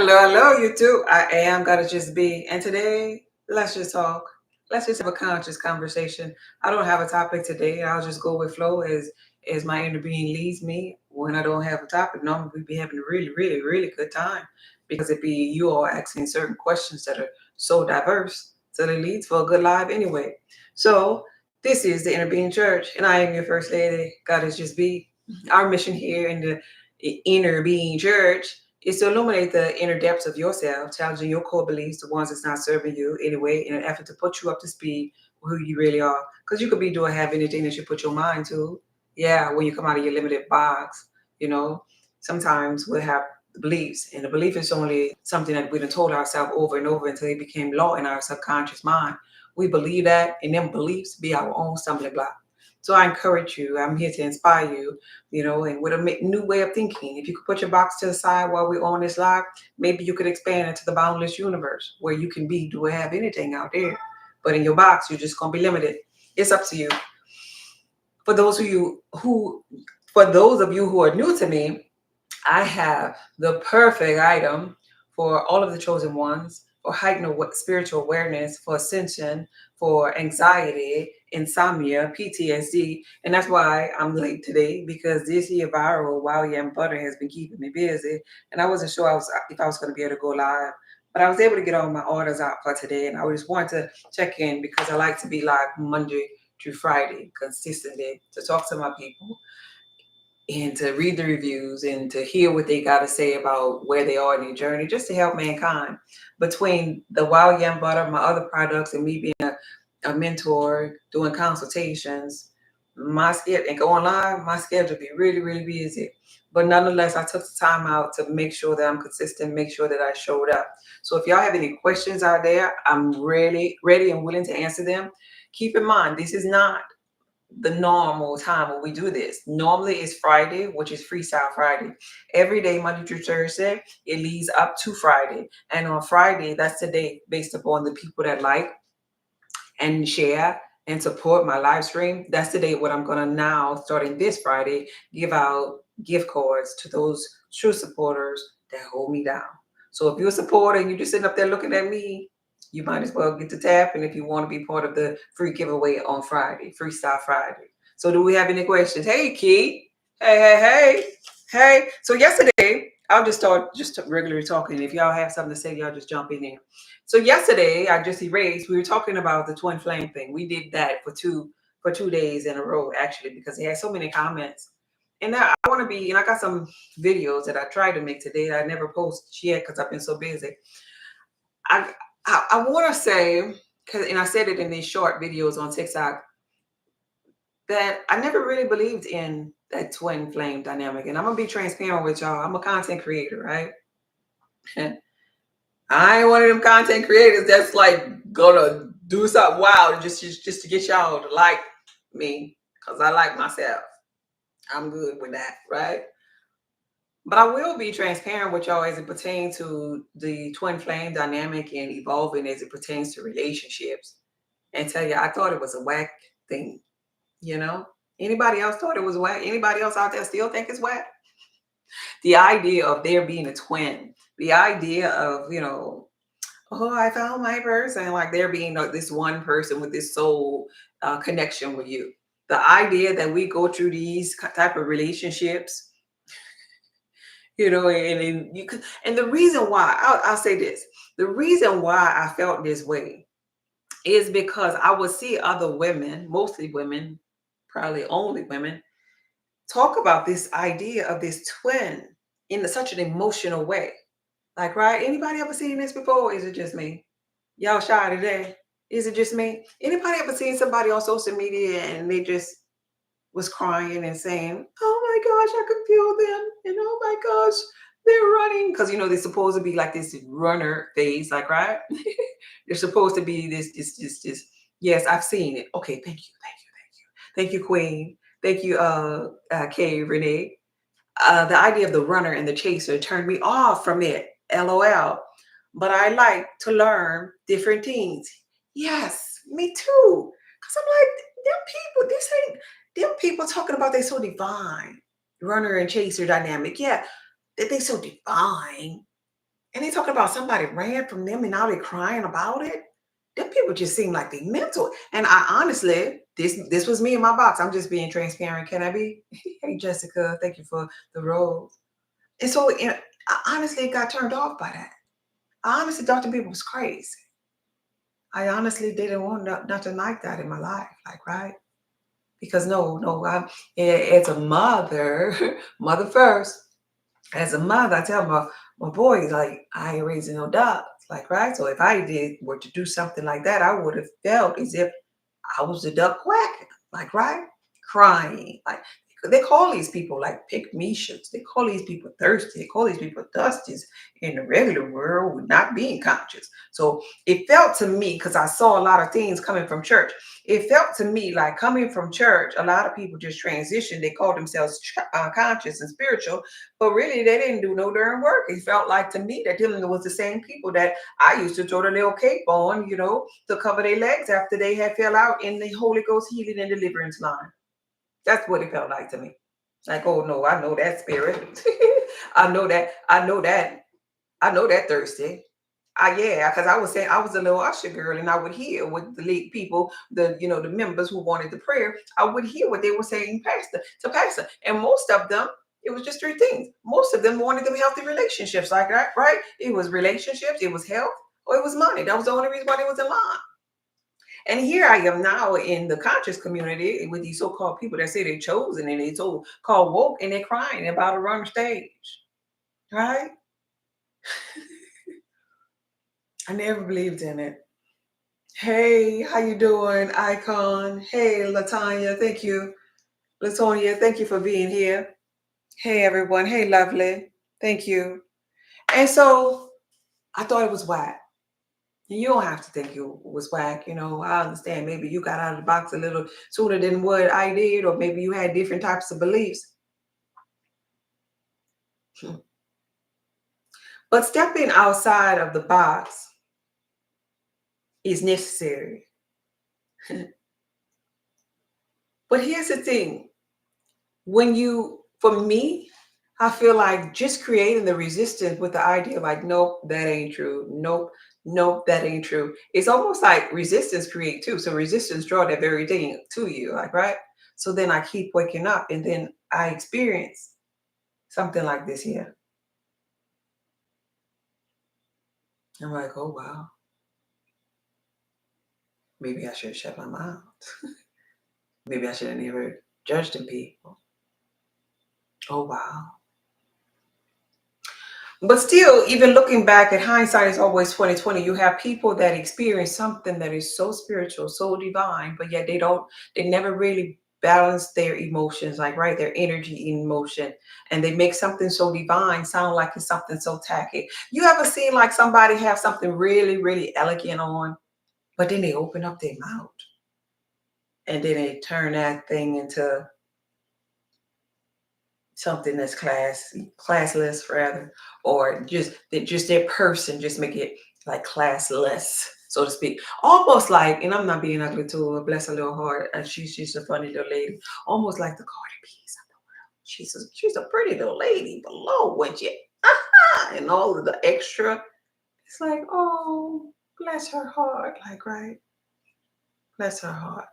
Hello, you too. I am gotta just be. And today, let's just talk. Let's just have a conscious conversation. I don't have a topic today. I'll just go with flow as my inner being leads me. When I don't have a topic, normally we'd be having a really good time because it be you all asking certain questions that are so diverse. So it leads for a good live anyway. So this is the Inner Being Church, and I am your first lady. God is just be. Our mission here in the Inner Being Church is to illuminate the inner depths of yourself, challenging your core beliefs, the ones that's not serving you anyway, in an effort to put you up to speed with who you really are. Because you could be doing have anything that you put your mind to. Yeah, when you come out of your limited box, you know, sometimes we have beliefs, and the belief is only something that we've been told ourselves over and over until it became law in our subconscious mind. We believe that, and them beliefs be our own stumbling block. So I encourage you. I'm here to inspire you, and with a new way of thinking. If you could put your box to the side while we're on this live, maybe you could expand into the boundless universe where you can be, do, have anything out there. But in your box, you're just gonna be limited. It's up to you. For those of you who are new to me, I have the perfect item for all of the chosen ones for heightened spiritual awareness, for ascension, for anxiety, insomnia, PTSD. And that's why I'm late today because this here Viral Wild Yam Butter has been keeping me busy. And I wasn't sure if I was going to be able to go live. But I was able to get all my orders out for today. And I just wanted to check in because I like to be live Monday through Friday consistently to talk to my people and to read the reviews and to hear what they got to say about where they are in their journey, just to help mankind. Between the Wild Yam Butter, my other products, and me being a mentor, doing consultations, my schedule and going live, my schedule be really busy. But nonetheless, I took the time out to make sure that I'm consistent, make sure that I showed up. So if y'all have any questions out there, I'm really ready and willing to answer them. Keep in mind, this is not the normal time when we do this. Normally it's Friday, which is Freestyle Friday. Every day, Monday through Thursday, it leads up to Friday. And on Friday, that's the day based upon the people that like and share and support my live stream. That's the day what I'm gonna now, starting this Friday, give out gift cards to those true supporters that hold me down. So if you're a supporter and you're just sitting up there looking at me, you might as well get to tapping if you want to be part of the free giveaway on Friday, Freestyle Friday. So do we have any questions? Hey, Key. Hey. So yesterday, I'll just start just regularly talking. If y'all have something to say, y'all just jump in there. So yesterday, I just erased. We were talking about the twin flame thing. We did that for 2 days in a row, actually, because they had so many comments. And now I want to be, and I got some videos that I tried to make today that I never posted yet because I've been so busy. I want to say, and I said it in these short videos on TikTok, that I never really believed in that twin flame dynamic. And I'm gonna be transparent with y'all. I'm a content creator, right? I ain't one of them content creators that's like gonna do something wild just to get y'all to like me, because I like myself. I'm good with that, right? But I will be transparent with y'all as it pertains to the twin flame dynamic and evolving as it pertains to relationships. And tell you, I thought it was a whack thing, you know? Anybody else thought it was whack? Anybody else out there still think it's whack? The idea of there being a twin, the idea of, oh, I found my person, like there being this one person with this soul connection with you. The idea that we go through these type of relationships, and you could, and the reason why I'll say this, the reason why I felt this way is because I would see other women, mostly women, probably only women, talk about this idea of this twin in such an emotional way. Like, right? Anybody ever seen this before? Or is it just me? Y'all shy today? Is it just me? Anybody ever seen somebody on social media and they just was crying and saying, "Oh my gosh, I could feel them," and "Oh my gosh, they're running," because they're supposed to be like this runner phase, like, right? They're supposed to be this. Yes, I've seen it. Okay, thank you, Queen. Thank you, Kay Renee. The idea of the runner and the chaser turned me off from it. LOL. But I like to learn different things. Yes, me too. Cause I'm like, them people talking about they so divine. Runner and chaser dynamic. Yeah, that they so divine. And they talking about somebody ran from them and now they're crying about it. Them people just seem like they mental. And I honestly, this was me in my box. I'm just being transparent. Can I be? Hey Jessica, thank you for the rose. And so I honestly got turned off by that. I honestly thought the people was crazy. I honestly didn't want nothing like that in my life. Like, right? Because no, as a mother, mother first. As a mother, I tell my boys, like, I ain't raising no dogs. Like, right? So if I were to do something like that, I would have felt as if I was the duck quacking, like, right? Crying. Like, they call these people like pick me shits. They call these people thirsty. They call these people dusties in the regular world with not being conscious. So it felt to me, because I saw a lot of things coming from church, it felt to me like coming from church, a lot of people just transitioned. They called themselves conscious and spiritual, but really they didn't do no darn work. It felt like to me that dealing with the same people that I used to throw the little cape on, to cover their legs after they had fell out in the Holy Ghost healing and deliverance line. That's what it felt like to me. Like, oh no, I know that spirit. I know that. I know that. I know that thirsty. Yeah, because I was saying I was a little usher girl, and I would hear what the lead people, the members who wanted the prayer, I would hear what they were saying, pastor, and most of them, it was just three things. Most of them wanted them healthy relationships, like that, right? It was relationships, it was health, or it was money. That was the only reason why they was in line. And here I am now in the conscious community with these so-called people that say they're chosen and they so called woke, and they're crying about a wrong stage, right? I never believed in it. Hey, how you doing, Icon? Hey, Latanya, thank you. Latonia, thank you for being here. Hey, everyone. Hey, lovely. Thank you. And so I thought it was whack. You don't have to think it was whack. I understand. Maybe you got out of the box a little sooner than what I did, or maybe you had different types of beliefs. But stepping outside of the box is necessary. But here's the thing. For me, I feel like just creating the resistance with the idea like, nope, that ain't true. Nope, that ain't true. It's almost like resistance create too. So resistance draw that very thing to you, like, right? So then I keep waking up and then I experience something like this here. I'm like, oh, wow. Maybe I should shut my mouth. Maybe I should have never judged the people. Oh, wow. But still, even looking back at hindsight is always 2020. You have people that experience something that is so spiritual, so divine, but yet they never really balance their emotions, like, right, their energy in motion. And they make something so divine sound like it's something so tacky. You ever seen like somebody have something really, really elegant on, but then they open up their mouth and then they turn that thing into something that's classless rather, or just their person, just make it like classless, so to speak. Almost like, and I'm not being ugly to her, bless her little heart, and she's a funny little lady, almost like the Cardi B's of the world. She's a pretty little lady below when she and all of the extra. It's like, oh, bless her heart, like, right, bless her heart.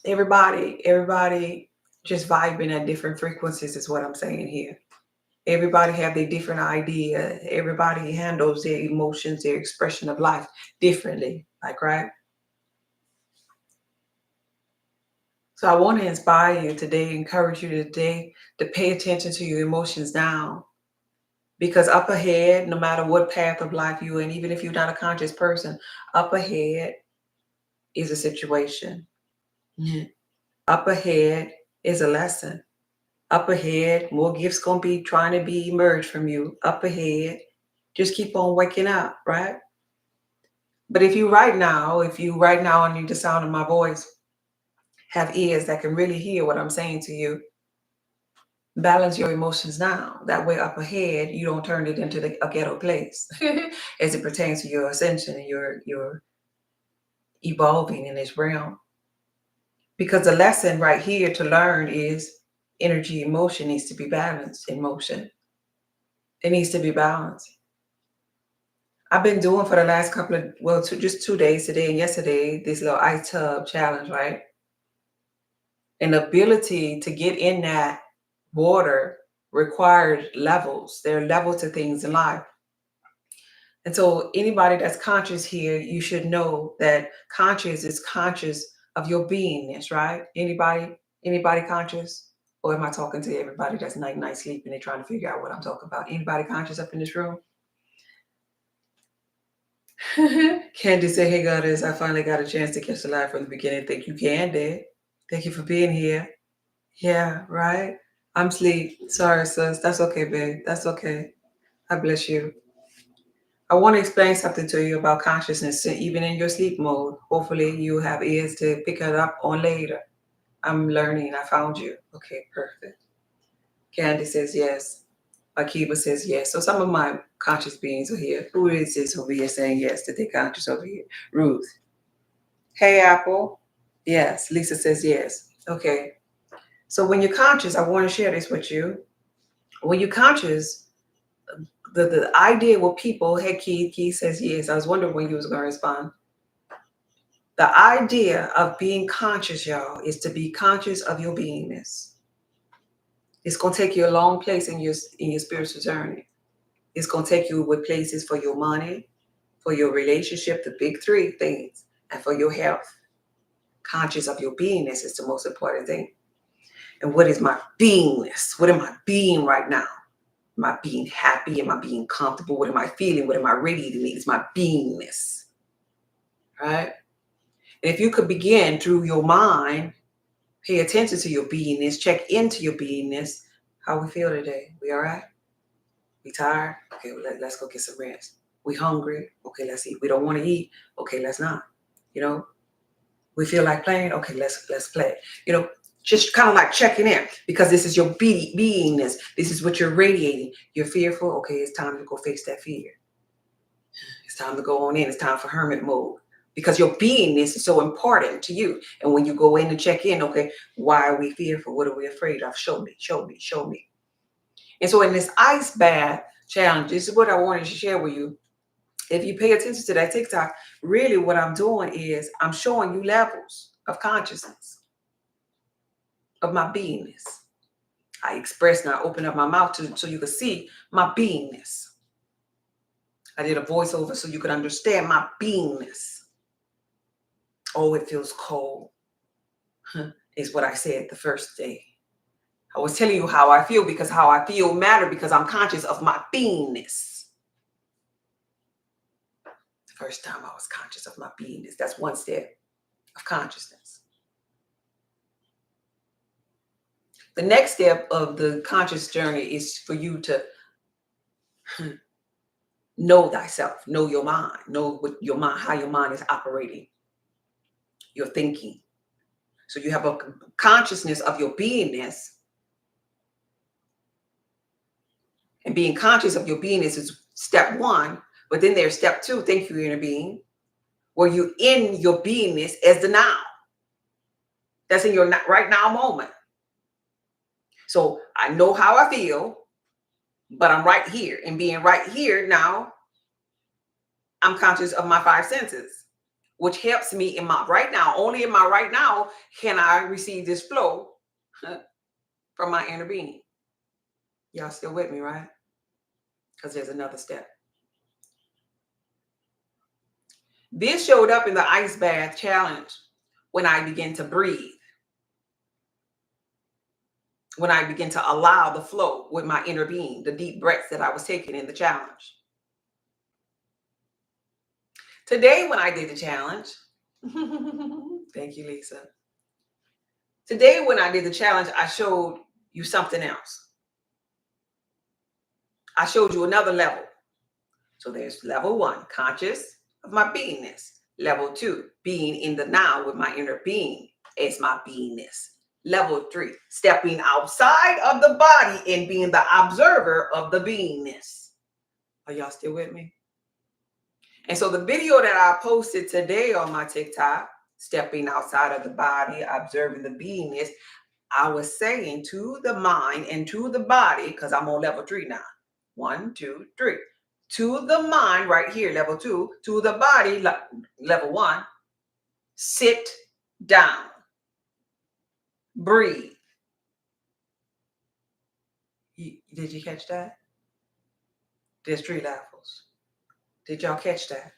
Everybody just vibing at different frequencies is what I'm saying here. Everybody have their different idea. Everybody handles their emotions, their expression of life differently, like, right? So I want to inspire you today, encourage you today to pay attention to your emotions now. Because up ahead, no matter what path of life you're in, even if you're not a conscious person, up ahead is a situation. Mhm. Up ahead is a lesson. Up ahead, more gifts gonna be trying to be emerged from you. Up ahead, just keep on waking up, right? But if you right now under the sound of my voice have ears that can really hear what I'm saying to you, balance your emotions now. That way up ahead, you don't turn it into a ghetto place as it pertains to your ascension and your evolving in this realm. Because the lesson right here to learn is energy emotion needs to be balanced in motion. It needs to be balanced. I've been doing for the last couple of, well, just 2 days, today and yesterday, this little ice tub challenge, right? And the ability to get in that water requires levels. There are levels to things in life. And so anybody that's conscious here, you should know that conscious is conscious of your beingness, right? Anybody conscious? Or am I talking to everybody that's night sleep and they're trying to figure out what I'm talking about? Anybody conscious up in this room? Candy said, hey goddess, I finally got a chance to catch the live from the beginning. Thank you, Candy. Thank you for being here. Yeah, right? I'm sleep. Sorry, sis. That's okay, babe. That's okay. I bless you. I want to explain something to you about consciousness, even in your sleep mode. Hopefully, you have ears to pick it up on later. I'm learning. I found you. Okay, perfect. Candy says yes. Akiba says yes. So some of my conscious beings are here. Who is this over here saying yes that they're conscious over here? Ruth. Hey, Apple. Yes. Lisa says yes. Okay. So when you're conscious, I want to share this with you. When you're conscious, the idea with people, hey, Keith says yes. I was wondering when you was going to respond. The idea of being conscious, y'all, is to be conscious of your beingness. It's going to take you a long place in your spiritual journey. It's going to take you with places for your money, for your relationship, the big three things, and for your health. Conscious of your beingness is the most important thing. And what is my beingness? What am I being right now? Am I being happy? Am I being comfortable? What am I feeling? What am I radiating? It's my beingness, right? And if you could begin through your mind, pay attention to your beingness, check into your beingness. How we feel today? We all right? We tired? Okay, well, let's go get some rest. We hungry? Okay, let's eat. We don't want to eat? Okay, let's not. You know, we feel like playing? Okay, let's play. You know, just kind of like checking in, because this is your beingness. This is what you're radiating. You're fearful? Okay, it's time to go face that fear. It's time to go on in. It's time for hermit mode, because your beingness is so important to you. And when you go in and check in, okay, why are we fearful? What are we afraid of? Show me, show me, show me. And so in this ice bath challenge, this is what I wanted to share with you. If you pay attention to that TikTok, really what I'm doing is I'm showing you levels of consciousness of my beingness. I express and I open up my mouth so you can see my beingness. I did a voiceover so you could understand my beingness. Oh, it feels cold, is what I said the first day. I was telling you how I feel, because how I feel matter, because I'm conscious of my beingness. The first time I was conscious of my beingness. That's one step of consciousness. The next step of the conscious journey is for you to know thyself, know your mind, know what your mind, how your mind is operating, your thinking. So you have a consciousness of your beingness, and being conscious of your beingness is step one. But then there's step two. Thank you, inner being, where you in your beingness as the now. That's in your right now moment. So I know how I feel, but I'm right here, and being right here now, I'm conscious of my five senses, which helps me in my right now. Only in my right now can I receive this flow from my inner being. Y'all still with me, right? Because there's another step. This showed up in the ice bath challenge when I began to breathe, when I began to allow the flow with my inner being, the deep breaths that I was taking in the challenge. Today, when I did the challenge, thank you, Lisa. Today, when I did the challenge, I showed you something else. I showed you another level. So there's level one, conscious of my beingness. Level two, being in the now with my inner being as my beingness. Level three, stepping outside of the body and being the observer of the beingness. Are y'all still with me? And so the video that I posted today on my TikTok, stepping outside of the body, observing the beingness, I was saying to the mind and to the body, because I'm on level three now. 1, 2, 3. To the mind, right here, level 2. To the body, level 1. Sit down. Breathe. Did you catch that? There's 3 levels. Did y'all catch that?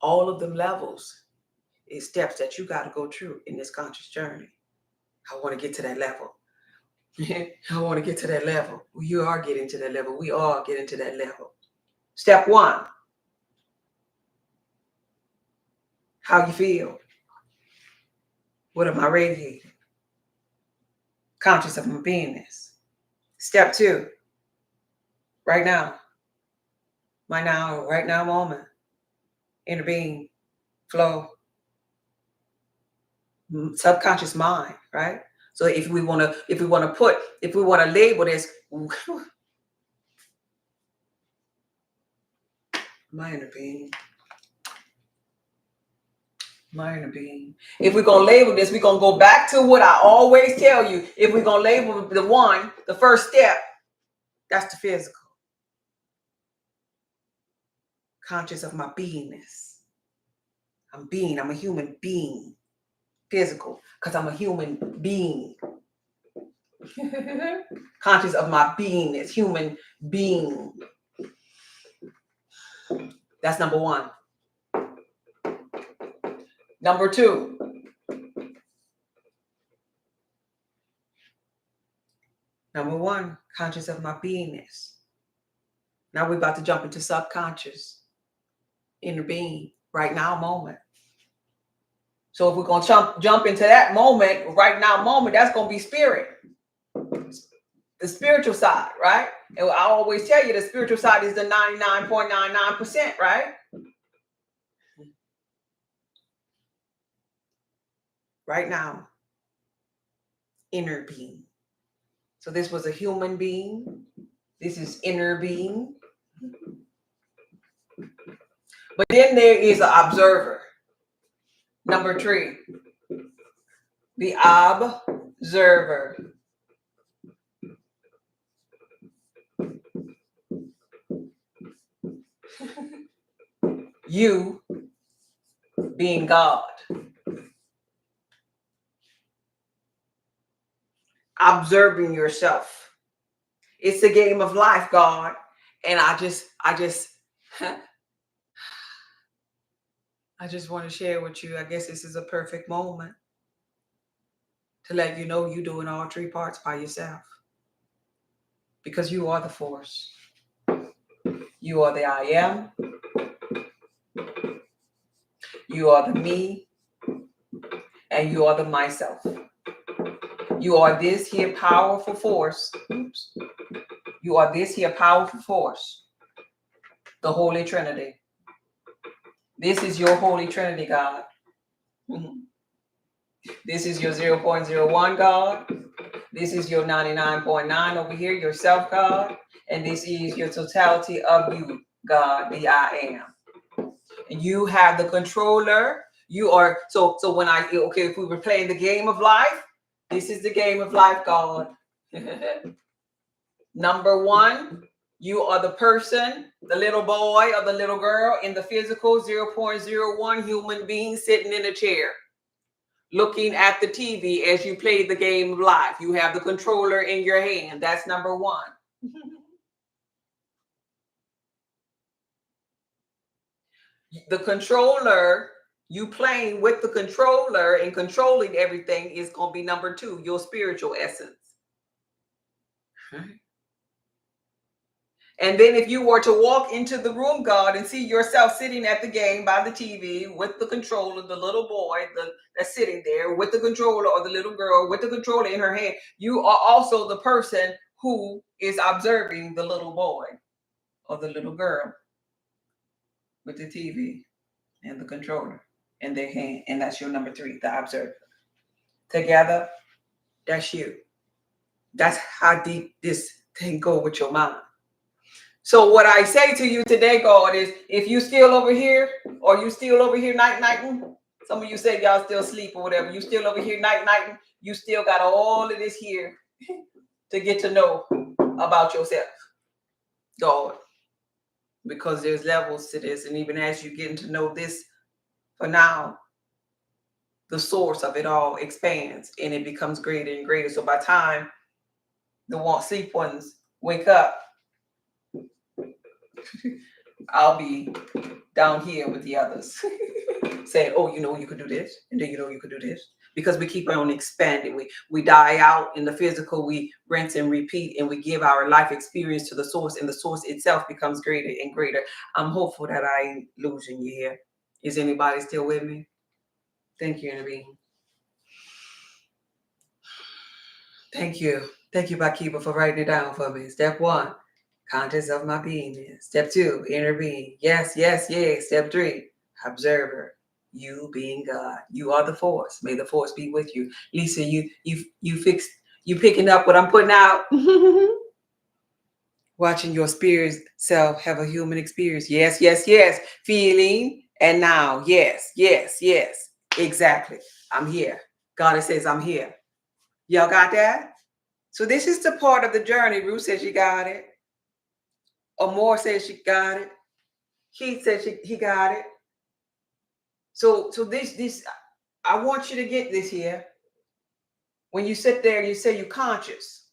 All of them levels is steps that you got to go through in this conscious journey. I want to get to that level. I want to get to that level. You are getting to that level. We all getting to that level. Step 1. How you feel? What am I radiating? Conscious of my beingness. Step 2. Right now. Right now moment. Inner being. Flow. Subconscious mind, right? So if we want to label this, my inner being. If we're going to label this, we're going to go back to what I always tell you. If we're going to label the first step, that's the physical. Conscious of my beingness. I'm a human being. Physical, because I'm a human being. Conscious of my beingness, human being. That's number 1. Number 2. Number 1, conscious of my beingness. Now we're about to jump into subconscious, inner being, right now moment. So if we're going to jump into that moment, right now moment, that's going to be spirit. The spiritual side, right? And I always tell you the spiritual side is the 99.99%, right? Right now, inner being. So this was a human being. This is inner being. But then there is an observer. Number 3, the observer. You being God. Observing yourself. It's a game of life, God. And I just want to share with you. I guess this is a perfect moment to let you know you're doing all 3 parts by yourself. Because you are the force. You are the I am. You are the me. And you are the myself. You are this here powerful force. Oops. You are this here powerful force. The Holy Trinity. This is your Holy Trinity, God. This is your 0.01 God. This is your 99.9 over here, yourself, God. And this is your totality of you, God, the I am. And you have the controller. You are, so when if we were playing the game of life, this is the game of life, God. Number 1, you are the person, the little boy or the little girl in the physical 0.01 human being sitting in a chair, looking at the TV as you play the game of life. You have the controller in your hand. That's number 1. The controller, you playing with the controller and controlling everything is going to be number 2, your spiritual essence. And then if you were to walk into the room, God, and see yourself sitting at the game by the TV with the controller, the little boy that's sitting there with the controller, or the little girl with the controller in her hand, you are also the person who is observing the little boy or the little girl with the TV and the controller in their hand. And that's your number 3, the observer. Together, that's you. That's how deep this thing go with your mind. So what I say to you today, God, is if you still over here, or you still over here nighting, some of you say y'all still sleep or whatever, you still over here nighting, you still got all of this here to get to know about yourself. God, because there's levels to this. And even as you're getting to know this for now, the source of it all expands and it becomes greater and greater. So by the time the sleep ones wake up, I'll be down here with the others saying, oh, you could do this. And then you could do this. Because we keep on expanding. We die out in the physical, we rinse and repeat, and we give our life experience to the source, and the source itself becomes greater and greater. I'm hopeful that I ain't losing you here. Is anybody still with me? Thank you, Intervene. Thank you. Thank you, Bakiba, for writing it down for me. Step 1, conscious of my beingness. Step 2, intervene. Yes, yes, yes. Step 3, observer. You being God. You are the force. May the force be with you. Lisa, you picking up what I'm putting out? Watching your spirit self have a human experience. Yes, yes, yes. Feeling and now. Yes, yes, yes. Exactly. I'm here. God says I'm here. Y'all got that? So this is the part of the journey. Ruth says she got it. Amor says she got it. Keith said he got it. So this I want you to get this here. When you sit there and you say you're conscious,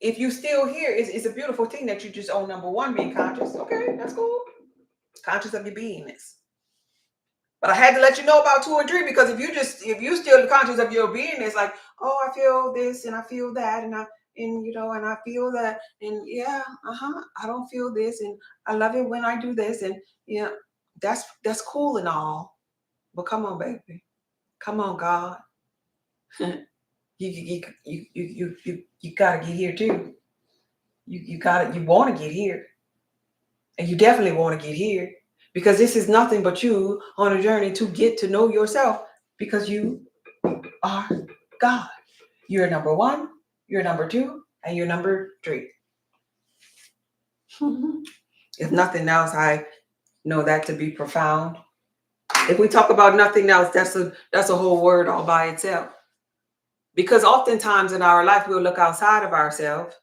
if you still here, it's a beautiful thing that you just own. Number 1, being conscious. Okay, that's cool. Conscious of your beingness. But I had to let you know about 2 and 3, because if you still conscious of your beingness, like, oh, I feel this and I feel that and I feel that, and yeah, I don't feel this, and I love it when I do this, and yeah, that's cool and all. But come on, baby. Come on, God. you gotta get here too. You want to get here. And you definitely want to get here, because this is nothing but you on a journey to get to know yourself, because you are God. You're number 1, you're number 2, and you're number 3. If nothing else, I know that to be profound. If we talk about nothing else, that's a whole word all by itself. Because oftentimes in our life, we'll look outside of ourselves.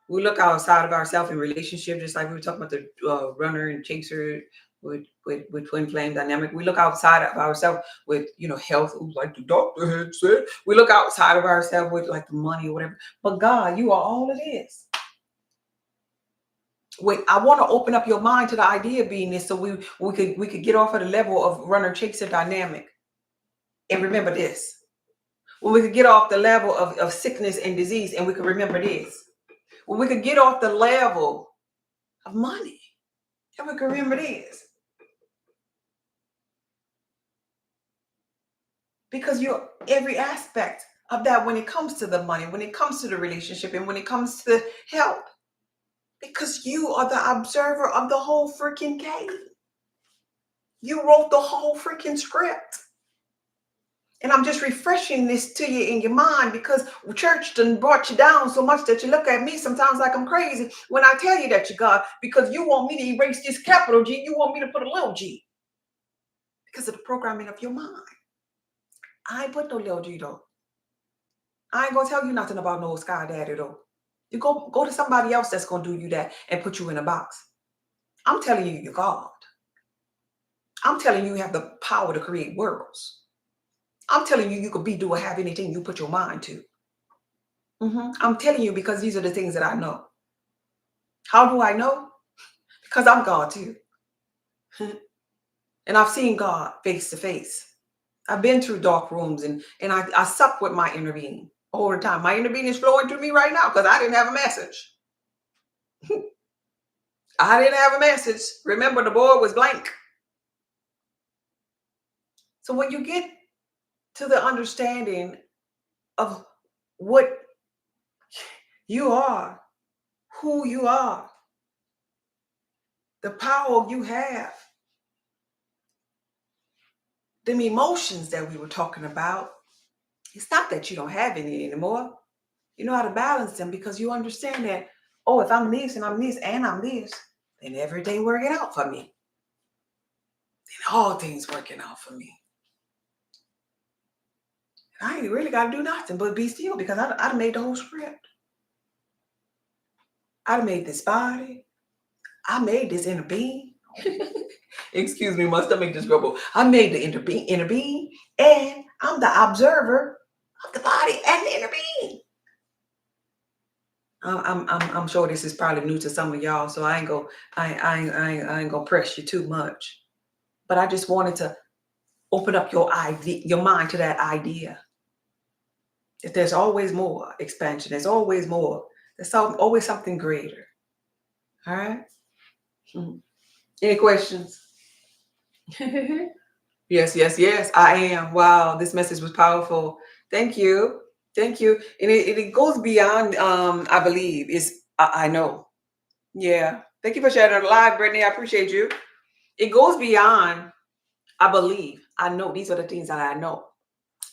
We look outside of ourselves in relationship, just like we were talking about the runner and chaser with twin flame dynamic. We look outside of ourselves with health, like the doctor had said. We look outside of ourselves with like the money or whatever. But God, you are all it is. Wait, I want to open up your mind to the idea of beingness, so we could get off of the level of runner chaser dynamic. And remember this. When we could get off the level of sickness and disease, and we could remember this. When we could get off the level of money, and we can remember this. Because you're every aspect of that when it comes to the money, when it comes to the relationship, and when it comes to the help. Because you are the observer of the whole freaking game. You wrote the whole freaking script. And I'm just refreshing this to you in your mind, because church done brought you down so much that you look at me sometimes like I'm crazy when I tell you that you're God, because you want me to erase this capital G. You want me to put a little g. Because of the programming of your mind. I ain't put no little g though. I ain't gonna tell you nothing about no sky daddy though. You go to somebody else that's gonna do you that and put you in a box. I'm telling you, you're God. I'm telling you, you have the power to create worlds. I'm telling you, you could be, do, or have anything you put your mind to. I'm telling you, because these are the things that I know. How do I know? Because I'm God too. And I've seen God face to face. I've been through dark rooms, and I sup with my inner being all the time. My inner being is flowing through me right now because I didn't have a message. I didn't have a message. Remember, the board was blank. So when you get to the understanding of what you are, who you are, the power you have, them emotions that we were talking about, it's not that you don't have any anymore. You know how to balance them, because you understand that, oh, if I'm this and I'm this and I'm this, then everything working out for me. Then all things working out for me. And I ain't really got to do nothing but be still, because I made the whole script. I made this body. I made this inner being. Excuse me, my stomach just grumbled. I made the inner being, and I'm the observer of the body and the inner being. I'm sure this is probably new to some of y'all, so I ain't gonna press you too much. But I just wanted to open up your mind to that idea. If there's always more expansion, there's always more. Always something greater. All right. Hmm. Any questions? Yes, yes, yes. I am. Wow, this message was powerful. Thank you. Thank you. And it goes beyond I believe. I know. Yeah. Thank you for sharing it live, Brittany. I appreciate you. It goes beyond I believe. I know these are the things that I know.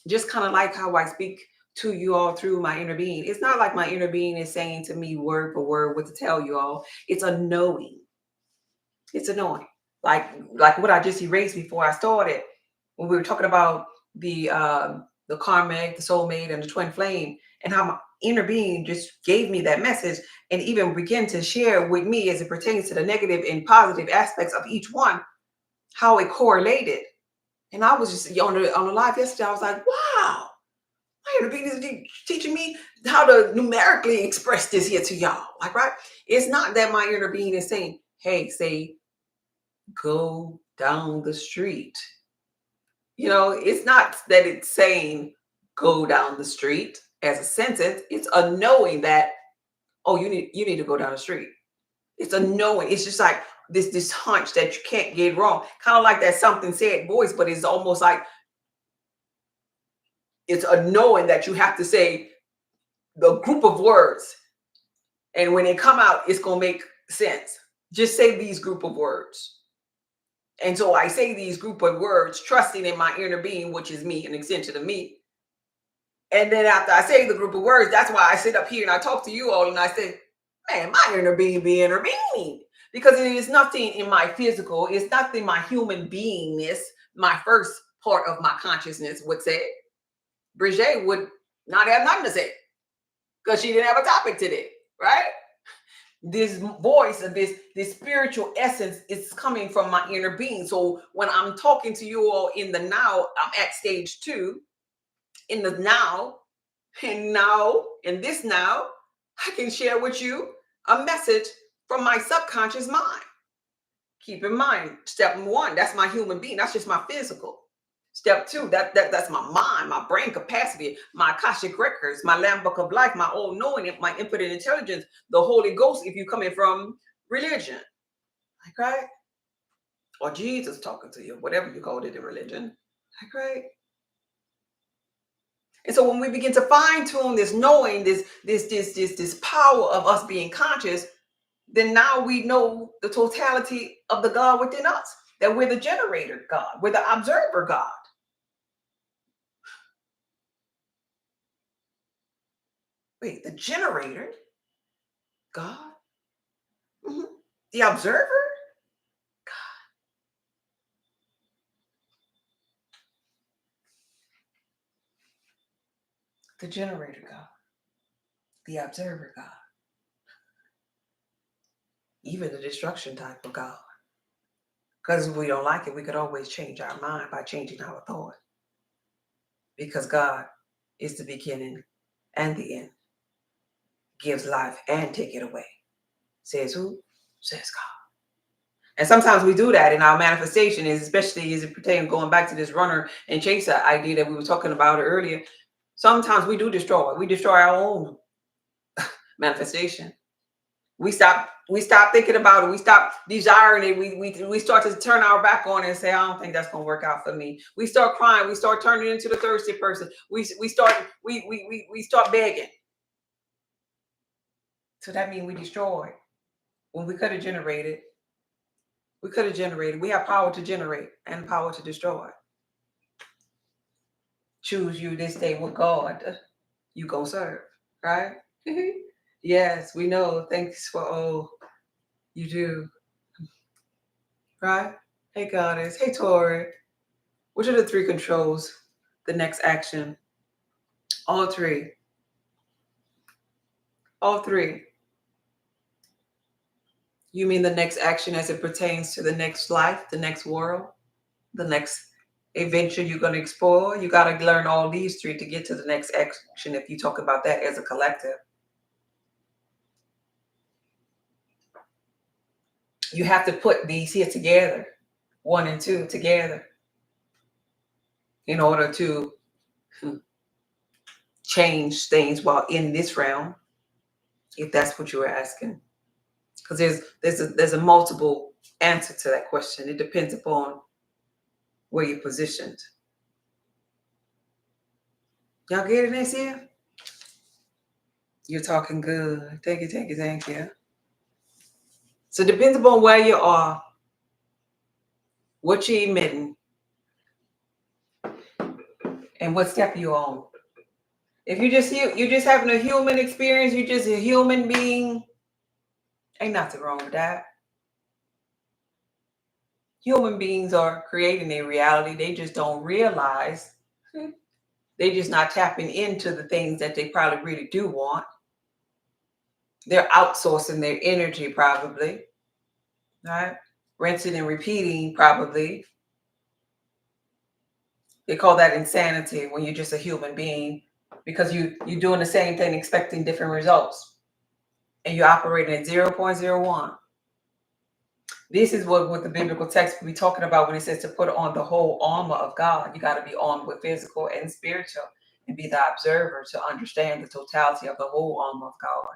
Just kind of like how I speak to you all through my inner being. It's not like my inner being is saying to me word for word what to tell you all. It's a knowing. It's a knowing. Like what I just erased before I started when we were talking about the karmic, the soulmate, and the twin flame, and how my inner being just gave me that message and even began to share with me as it pertains to the negative and positive aspects of each one, how it correlated. And I was just on the live yesterday. I was like, wow, my inner being is teaching me how to numerically express this here to y'all. Like, right? It's not that my inner being is saying, hey, say, go down the street. It's not that it's saying go down the street as a sentence. It's a knowing that, oh, you need to go down the street. It's a knowing. It's just like this hunch that you can't get wrong. Kind of like that something said voice, but it's almost like it's a knowing that you have to say the group of words. And when they come out, it's gonna make sense. Just say these group of words. And so I say these group of words, trusting in my inner being, which is me, an extension of me. And then after I say the group of words, that's why I sit up here and I talk to you all and I say, man, my inner being be intervening. Because it is nothing in my physical, it's nothing my human beingness, my first part of my consciousness would say. Brigitte would not have nothing to say because she didn't have a topic today, right? This voice of this spiritual essence is coming from my inner being. So when I'm talking to you all in the now, I'm at stage 2. In the now, and now, in this now, I can share with you a message from my subconscious mind. Keep in mind, step 1, that's my human being. That's just my physical. Step 2, that's my mind, my brain capacity, my Akashic records, my Lamb Book of Life, my all knowing, my infinite intelligence, the Holy Ghost, if you're coming from religion. Okay? Or Jesus talking to you, whatever you called it in religion. Okay? And so when we begin to fine tune this knowing, this power of us being conscious, then now we know the totality of the God within us. That we're the generator God, we're the observer God. Wait, the generator God? Mhm. The observer God. The generator God. The observer God. Even the destruction type of God. Because if we don't like it, we could always change our mind by changing our thought. Because God is the beginning and the end, gives life and take it away. Says who? Says God. And sometimes we do that in our manifestation, especially as it pertains going back to this runner and chaser idea that we were talking about earlier. Sometimes we do destroy. We destroy our own manifestation. We stop thinking about it. We stop desiring it. We start to turn our back on it and say, I don't think that's gonna work out for me. We start crying. We start turning into the thirsty person. We start begging. So that means we destroy when we could have generated. We could have generated. We have power to generate and power to destroy. Choose you this day what God you gonna serve, right? Yes, we know. Thanks for all you do, right? Hey, Goddess. Hey, Tori. Which are the 3 controls? The next action. All 3. All 3. You mean the next action as it pertains to the next life, the next world, the next adventure you're going to explore? You got to learn all these three to get to the next action if you talk about that as a collective. You have to put these here together, 1 and 2 together, in order to change things while in this realm, if that's what you were asking. Because there's a multiple answer to that question. It depends upon where you're positioned. Y'all getting this here? You're talking good. Thank you, thank you, thank you. So it depends upon where you are, what you're emitting, and what step you're on. If you're just having a human experience, you're just a human being, ain't nothing wrong with that. Human beings are creating a reality. They just don't realize. They're just not tapping into the things that they probably really do want. They're outsourcing their energy probably, right? Rinsing and repeating probably. They call that insanity when you're just a human being, because you're doing the same thing expecting different results. And you're operating at 0.01. This is what the biblical text will be talking about when it says to put on the whole armor of God. You got to be armed with physical and spiritual and be the observer to understand the totality of the whole armor of God,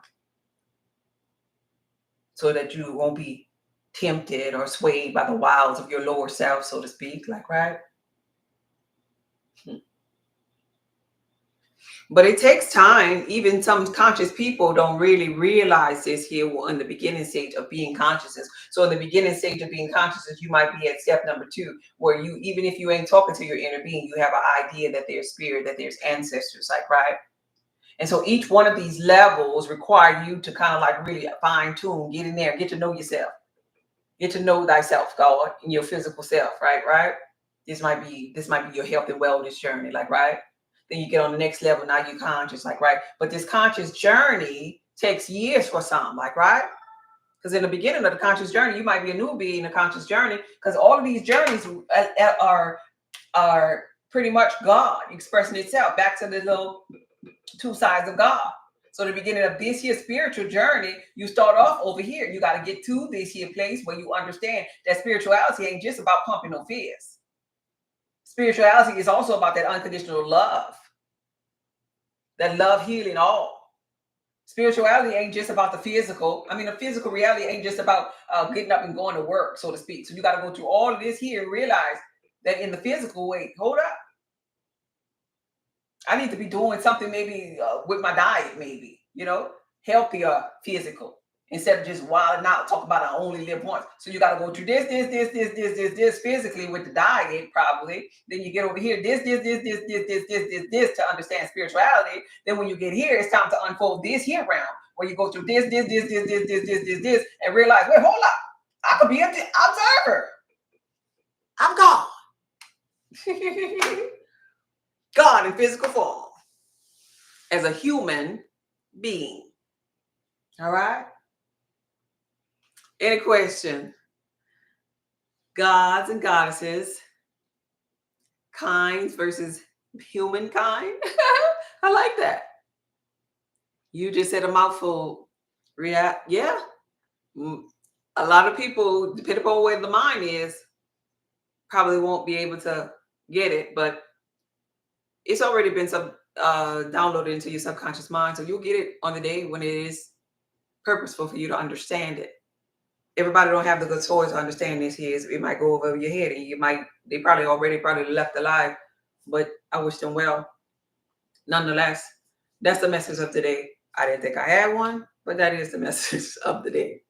so that you won't be tempted or swayed by the wiles of your lower self, so to speak, like, right? But it takes time. Even some conscious people don't really realize this here in the beginning stage of being consciousness. So in the beginning stage of being consciousness, you might be at step number 2, where you, even if you ain't talking to your inner being, you have an idea that there's spirit, that there's ancestors, like, right? And so each one of these levels require you to kind of like really fine tune, get in there, get to know yourself, get to know thyself, God, in your physical self, right? This might be your health and wellness journey, like, right? Then you get on the next level. Now you're conscious, like, right? But this conscious journey takes years for some, like, right? Because in the beginning of the conscious journey, you might be a newbie in the conscious journey, because all of these journeys are pretty much God expressing itself back to the little 2 sides of God. So the beginning of this here spiritual journey, you start off over here. You got to get to this here place where you understand that spirituality ain't just about pumping no fist. Spirituality is also about that unconditional love, that love healing all. Spirituality ain't just about the physical. I mean, the physical reality ain't just about getting up and going to work, so to speak. So you got to go through all of this here and realize that in the physical, wait, hold up. I need to be doing something maybe with my diet, maybe, healthier physical, instead of just wilding out, talk about I only live once. So you got to go through this physically with the diet, probably. Then you get over here, this to understand spirituality. Then when you get here, it's time to unfold this here round, where you go through this, and realize, wait, hold up. I could be an observer. I'm God. God in physical form as a human being. All right. Any question? Gods and goddesses, kinds versus humankind. I like that. You just said a mouthful. Yeah. A lot of people, depending upon where the mind is, probably won't be able to get it, but it's already been downloaded into your subconscious mind. So you'll get it on the day when it is purposeful for you to understand it. Everybody don't have the good soul to understand this here. It might go over your head, and they probably already left alive, but I wish them well. Nonetheless, that's the message of today. I didn't think I had one, but that is the message of the day.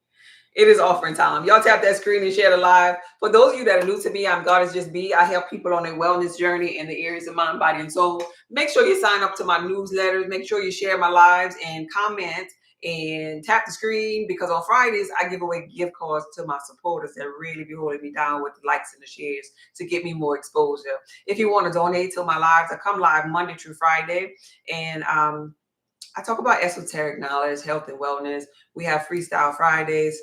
It is offering time. Y'all tap that screen and share the live. For those of you that are new to me, I'm Goddess Just Be. I help people on their wellness journey in the areas of mind, body, and soul. Make sure you sign up to my newsletters. Make sure you share my lives and comment and tap the screen, because on Fridays, I give away gift cards to my supporters that really be holding me down with the likes and the shares to get me more exposure. If you want to donate to my lives, I come live Monday through Friday. And I talk about esoteric knowledge, health and wellness. We have Freestyle Fridays.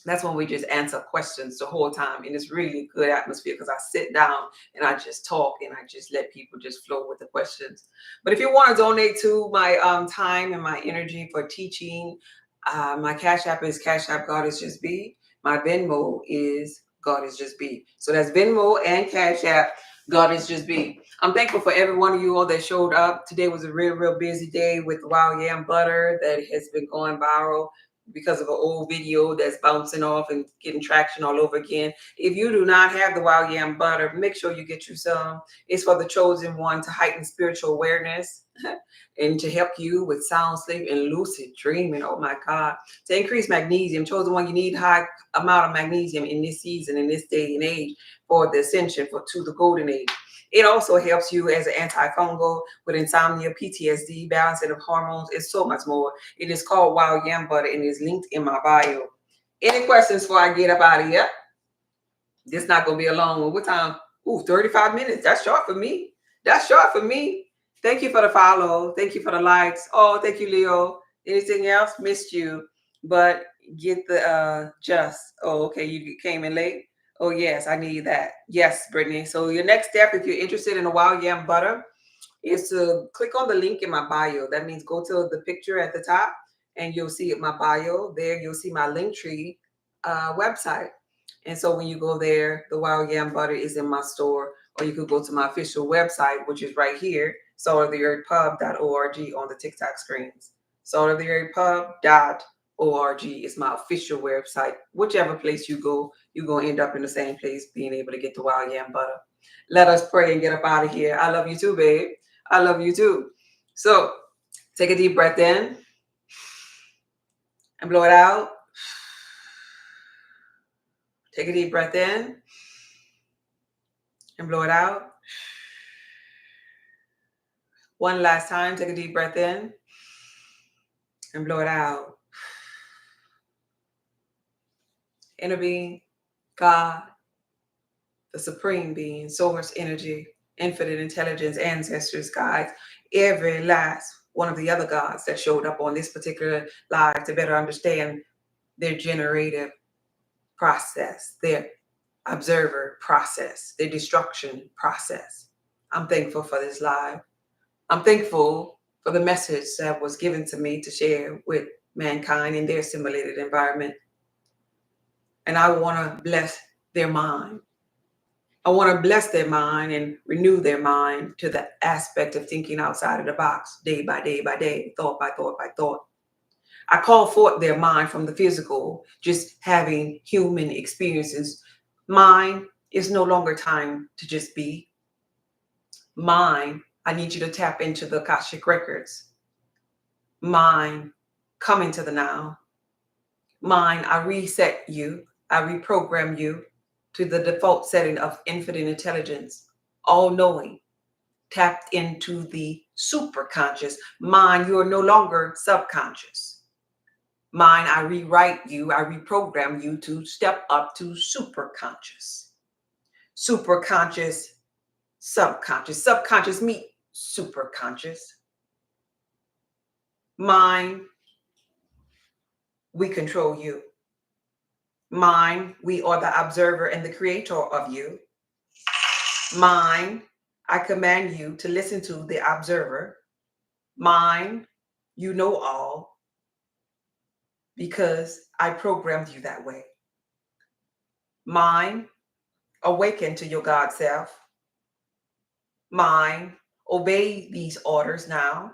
That's when we just answer questions the whole time. And it's really good atmosphere because I sit down and I just talk and I just let people just flow with the questions. But if you want to donate to my time and my energy for teaching, my Cash App is Cash App God is Just B. My Venmo is God is Just B. So that's Venmo and Cash App God is Just B. I'm thankful for every one of you all that showed up. Today was a real busy day with Wild Yam Butter that has been going viral because of an old video that's bouncing off and getting traction all over again. If you do not have the Wild Yam Butter, make sure you get you some. It's for the chosen one to heighten spiritual awareness and to help you with sound sleep and lucid dreaming. Oh my God. To increase magnesium, chosen one, you need high amount of magnesium in this season, in this day and age for the ascension to the golden age. It also helps you as an antifungal with insomnia, PTSD, balancing of hormones, and so much more. It is called Wild Yam Butter and is linked in my bio. Any questions before I get up out of here? This not going to be a long one. What time? Ooh, 35 minutes. That's short for me. That's short for me. Thank you for the follow. Thank you for the likes. Oh, thank you, Leo. Anything else? Missed you. But get the just. Oh, okay. You came in late. Oh, yes, I need that. Yes, Brittany. So your next step, if you're interested in a Wild Yam Butter, is to click on the link in my bio. That means go to the picture at the top and you'll see it, my bio. There you'll see my Linktree website. And so when you go there, the Wild Yam Butter is in my store, or you could go to my official website, which is right here, saltoftheearthpub.org on the TikTok screens. Saltoftheearthpub.org is my official website. Whichever place you go, you're going to end up in the same place, being able to get the Wild Yam Butter. Let us pray and get up out of here. I love you too, babe. I love you too. So take a deep breath in and blow it out. Take a deep breath in and blow it out. One last time, take a deep breath in and blow it out. Inner being, God, the supreme being, source energy, infinite intelligence, ancestors, guides, every last one of the other gods that showed up on this particular live to better understand their generative process, their observer process, their destruction process. I'm thankful for this live. I'm thankful for the message that was given to me to share with mankind in their simulated environment. And I want to bless their mind. I want to bless their mind and renew their mind to the aspect of thinking outside of the box, day by day by day, thought by thought by thought. I call forth their mind from the physical, just having human experiences. Mind is no longer time to just be. Mind, I need you to tap into the Akashic records. Mind, come into the now. Mind, I reset you. I reprogram you to the default setting of infinite intelligence, all-knowing, tapped into the superconscious. Mind, you are no longer subconscious. Mind, I rewrite you, I reprogram you to step up to superconscious. Superconscious, subconscious. Subconscious meet superconscious. Mind, we control you. Mind, we are the observer and the creator of you. Mind, I command you to listen to the observer. Mind, you know all because I programmed you that way. Mind, awaken to your God self. Mind, obey these orders now.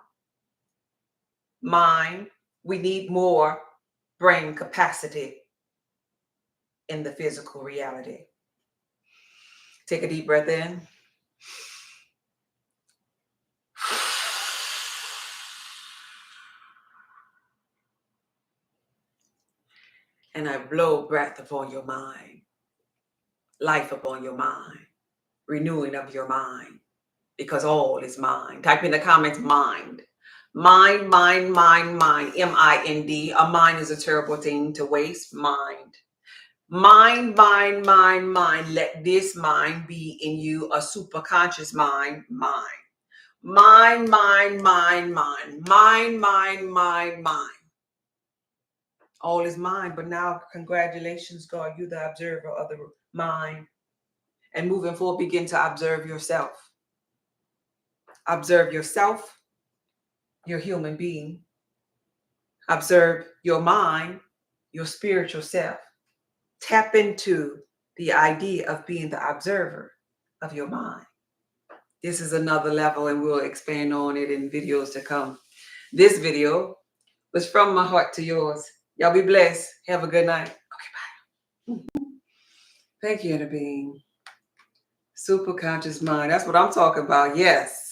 Mind, we need more brain capacity in the physical reality. Take a deep breath in. And I blow breath upon your mind, life upon your mind, renewing of your mind, because all is mind. Type in the comments, mind. Mind, mind, mind, mind, M-I-N-D. A mind is a terrible thing to waste. Mind. Mind, mind, mind, mind. Let this mind be in you, a superconscious mind, mind. Mind, mind, mind, mind, mind, mind, mind, mind. All is mind. But now, congratulations, God, you the observer of the mind. And moving forward, begin to observe yourself. Observe yourself, your human being. Observe your mind, your spiritual self. Tap into the idea of being the observer of your mind. This is another level, and we'll expand on it in videos to come. This video was from my heart to yours. Y'all be blessed. Have a good night. Okay, bye. Thank you, inner being. Super conscious mind. That's what I'm talking about. Yes.